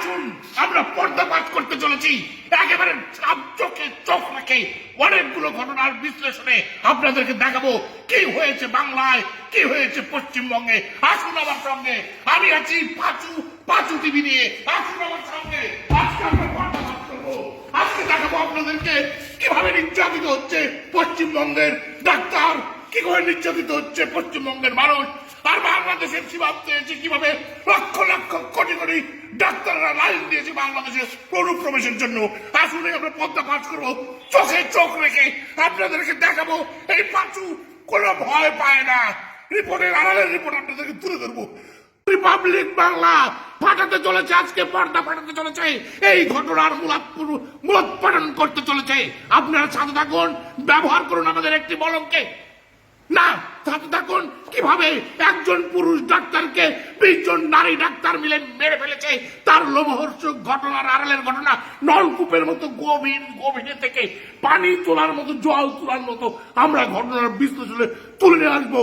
আসুন আমরা পর্দাপাত করতে চলেছি একেবারে চোখে চোখ রেখে অনেকগুলো ঘটনার বিশ্লেষণে আপনাদেরকে দেখাবো কি হয়েছে বাংলায়, কি হয়েছে পশ্চিমবঙ্গে। আসুন আমার সঙ্গে, আমি আছি পাঁচু পাঁচু টিভি নিয়ে। আসুন আমার সঙ্গে, আজকে আমরা পর্দাপাত করবো। আজকে দেখাবো আপনাদেরকে কিভাবে নির্যাতিত হচ্ছে পশ্চিমবঙ্গের ডাক্তার, কি করে নির্যাতিত হচ্ছে পশ্চিমবঙ্গের মানুষ, আর বাংলাদেশের সীমান্তে এসে কিভাবে লক্ষ লক্ষ কোটি কোটি ডাক্তাররা লাইন দিয়েছে বাংলাদেশের অনুপ্রবেশের জন্য। আসুন আমরা পদ্মা পাঠ করবো, চোখে চোখ রেখে আপনাদেরকে দেখাবো এই পাঁচু কোনো ভয় পায় না। রিপোর্টের আড়ালের রিপোর্ট আপনাদেরকে তুলে ধরবো। রিপাবলিক বাংলা ফাটাতে চলেছে, আজকে পর্দা ফাটাতে চলেছে, এই ঘটনার মূলোৎপাটন করতে চলেছে। আপনারা সাথে থাকুন, ব্যবহার করুন আমাদের একটি বলমকে। না সাথে থাকুন কিভাবে একজন পুরুষ ডাক্তারকে 20 জন নারী ডাক্তার মিলে মেরে ফেলেছে, তার লোমহর্ষক ঘটনার আড়ালের ঘটনা। নলকূপের মতো গভীরে থেকে পানি তোলার মতো, জল তোলার মতো আমরা ঘটনার বিশ্লেষণে তুলে নিয়ে আসবো,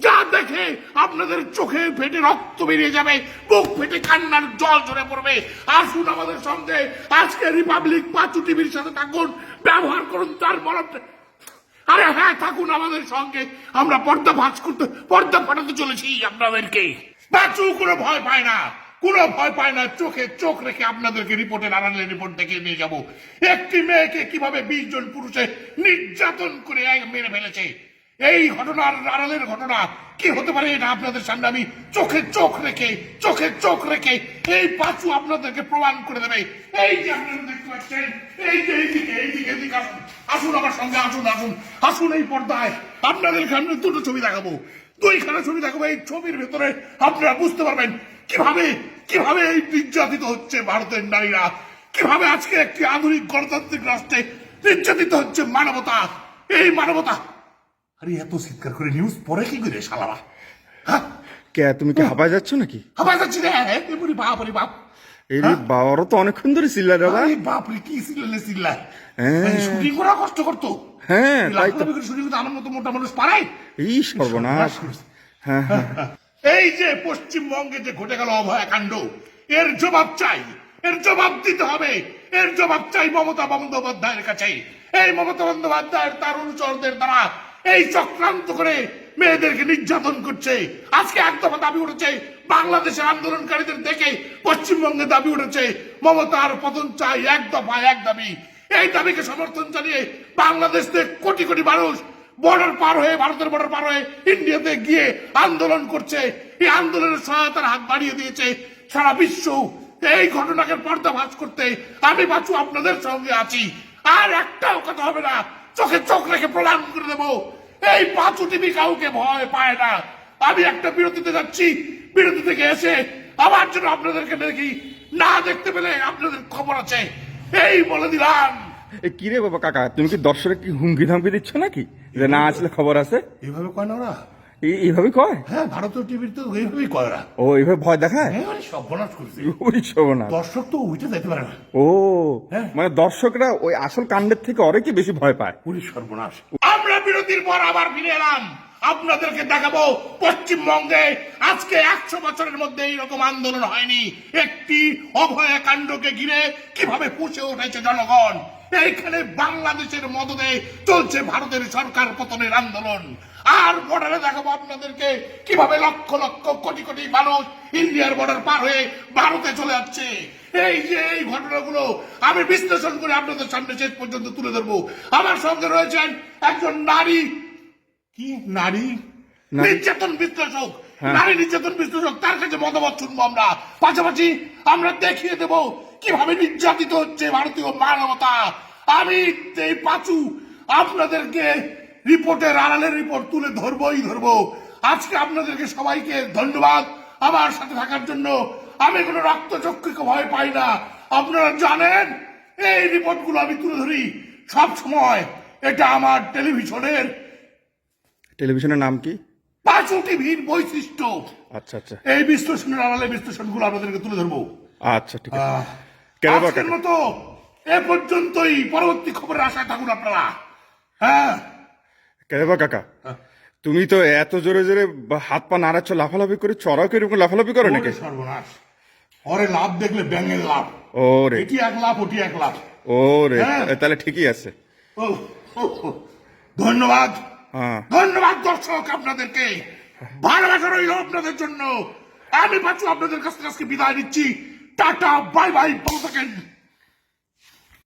যা দেখে আপনাদের চোখে ফেটে রক্ত বেরিয়ে যাবে, বুক ফেটে কান্নার জল ঝরে পড়বে। আসুন আমাদের সঙ্গে আজকে রিপাবলিক পাঁচু টিভির সাথে থাকুন, ব্যবহার করুন তার বলমটা। আরে হ্যাঁ, থাকুন আমাদের সঙ্গে, আমরা পর্দা ফাটাতে চলেছি আপনাদেরকে। পাঁচু কোনো ভয় পায় না, কোনো ভয় পায় না, চোখে চোখ রেখে আপনাদেরকে রিপোর্টের আড়ালে রিপোর্ট দেখে নিয়ে যাব। একটি মেয়েকে কিভাবে 20 জন পুরুষে নির্যাতন করে মেরে ফেলেছে, এই ঘটনার আড়ালের ঘটনা কি হতে পারে এটা আপনাদের সামনে আমি চোখে চোখ রেখে এই পাঁচু আপনাদেরকে প্রমাণ করে দেবে। এই যে আপনারা দেখতে পাচ্ছেন, এই যে এইদিকে আসুন আমার সঙ্গে, আসুন এই পর্দায় আপনাদের সামনে দুটো ছবি দেখাবো, দুইখানা ছবি দেখাবো। এই ছবির ভেতরে আপনারা বুঝতে পারবেন কিভাবে এই নির্যাতিত হচ্ছে ভারতের নারীরা, কিভাবে আজকে একটি আধুনিক গণতান্ত্রিক রাষ্ট্রে নির্যাতিত হচ্ছে মানবতা। এই মানবতা। আরে এত চিৎকার করে নিউজ পরে কি করে শালারা? কে তুমি কি হাঁপায় যাচ্ছ নাকি? হাঁপায় যাচ্ছি রে, বাপ রে বাপ। এই বাবারও তো অনেকক্ষণ ধরে চিল্লা রে ভাই। বাপ রে, কি চিল্লা শুটিং করা কষ্ট করতো। হ্যাঁ তাই তো, শুটিং করতে আমার মতো মোটা মানুষ পারাই। এই সর্বনাশ। হ্যাঁ হ্যাঁ, এই যে পশ্চিমবঙ্গে যে ঘটে গেল অভয়াকাণ্ড, এর জবাব চাই, এর জবাব দিতে হবে, এর জবাব চাই মমতা বন্দ্যোপাধ্যায়ের কাছে। এই মমতা বন্দ্যোপাধ্যায়ের তার অনুচরদের দ্বারা এই চক্রান্ত করে মেয়েদেরকে নির্যাতন করছে। আজকে এক দফা দাবি উঠেছে, বাংলাদেশের আন্দোলনকারীদের দেখে পশ্চিমবঙ্গে দাবি উঠেছে মমতার পতন চাই, এক দফা এক দাবি। এই দাবিকে সমর্থন জানিয়ে বাংলাদেশ থেকে কোটি কোটি মানুষ বর্ডার পার হয়ে, ভারতের বর্ডার পার হয়ে ইন্ডিয়াতে গিয়ে আন্দোলন করছে। এই আন্দোলনের সহায়তার হাত বাড়িয়ে দিয়েছে সারা বিশ্ব। এই ঘটনাকে পর্দাফাশ করতে আমি বাঁচু আপনাদের সঙ্গে আছি। আর একটাও কথা হবে না, চোখে চোখ রেখে প্রমাণ করে দেবো এই পাঁচু টিভি কাউকে ভয় পায় না। আমি একটা বিরতিতে যাচ্ছি, বিরতি থেকে এসে আমার জন্য আপনাদেরকে দেখি, না দেখতে পেলে আপনাদের খবর আছে, এই বলে দিলাম। কি রে বাবা কাকা, তুমি কি দর্শকের কি হুমকি ধামকি দিচ্ছ নাকি যে না আসলে খবর আছে? এইভাবে কয় না ওরা, এইভাবে কয়? হ্যাঁ, ভারতীয় টিভির তো এইভাবেই কয় ওরা। ও এইভাবে ভয় দেখায়? সর্বনাশ করছে, দর্শক তো উঠে যেতে পারে না। ও মানে দর্শকরা ওই আসল কাণ্ডের থেকে অনেকে বেশি ভয় পায়। সর্বনাশ। আমরা বিরতির পর আবার ফিরে এলাম, আপনাদেরকে দেখাবো পশ্চিমবঙ্গে আজকে 100 বছরের মধ্যে এইরকম আন্দোলন হয়নি। একটি অভয়াকাণ্ডকে ঘিরে কিভাবে পুষে উঠেছে জনগণ। এইখানে বাংলাদেশের মদদে চলছে ভারতের সরকার পতনের আন্দোলন। আর বর্ডারে দেখাবো আপনাদেরকে কিভাবে লক্ষ লক্ষ কোটি কোটি মানুষ ইন্ডিয়ার বর্ডার পার হয়ে ভারতে চলে যাচ্ছে। এই যে এই ঘটনাগুলো আমি বিশ্লেষণ করে আপনাদের সামনে শেষ পর্যন্ত তুলে ধরবো। আমার সঙ্গে রয়েছেন একজন নারী নির্যাতন বিশ্লেষক, নারী নির্যাতন বিশ্লেষক, তার কাছে মতামত শুনবো আমরা। পাশাপাশি আমরা দেখিয়ে দেব কিভাবে নির্যাতিত হচ্ছে ভারতীয় মানবতা। আমি এই পাঁচু আপনাদেরকে রিপোর্টের আড়ালের রিপোর্ট তুলে ধরবো। আজকে আপনাদেরকে সবাইকে ধন্যবাদ আমার সাথে থাকার জন্য। আমি কোনো রক্তচক্ষুকে ভয় পাই না, আপনারা জানেন। এই রিপোর্টগুলো আমি তুলে ধরি সব সময়। এটা আমার টেলিভিশনের নাম কি? পাঁচু টিভির বৈশিষ্ট্য। আচ্ছা আচ্ছা, এই বিশ্লেষণের আড়ালে বিশ্লেষণগুলো আপনাদেরকে তুলে ধরবো। আচ্ছা ঠিক আছে। আজকের মতো এ পর্যন্তই, পরবর্তী খবরের আশায় থাকুন আপনারা। হ্যাঁ কেবা কাকা, তুমি তো এত জোরে জোরে হাত পা নাড়াচ্ছ, লাফালাফি করে, চড়াও এরকম লাফালাফি করো নাকি? সর্বনাশ, ওরে লাভ দেখলে ব্যাঙের লাভ, ওরে এটি এক লাভ ওটি এক লাভ। ওরে হ্যাঁ। তাহলে ঠিকই আছে। ও, ধন্যবাদ, হ্যাঁ ধন্যবাদ দর্শক আপনাদেরকে, ভালোবাসা রইল আপনাদের জন্য। আমি পাচ্ছি আপনাদের কাছ থেকে আজকে বিদায় নিচ্ছি। টাটা, বাই বাই, ভালো থাকেন।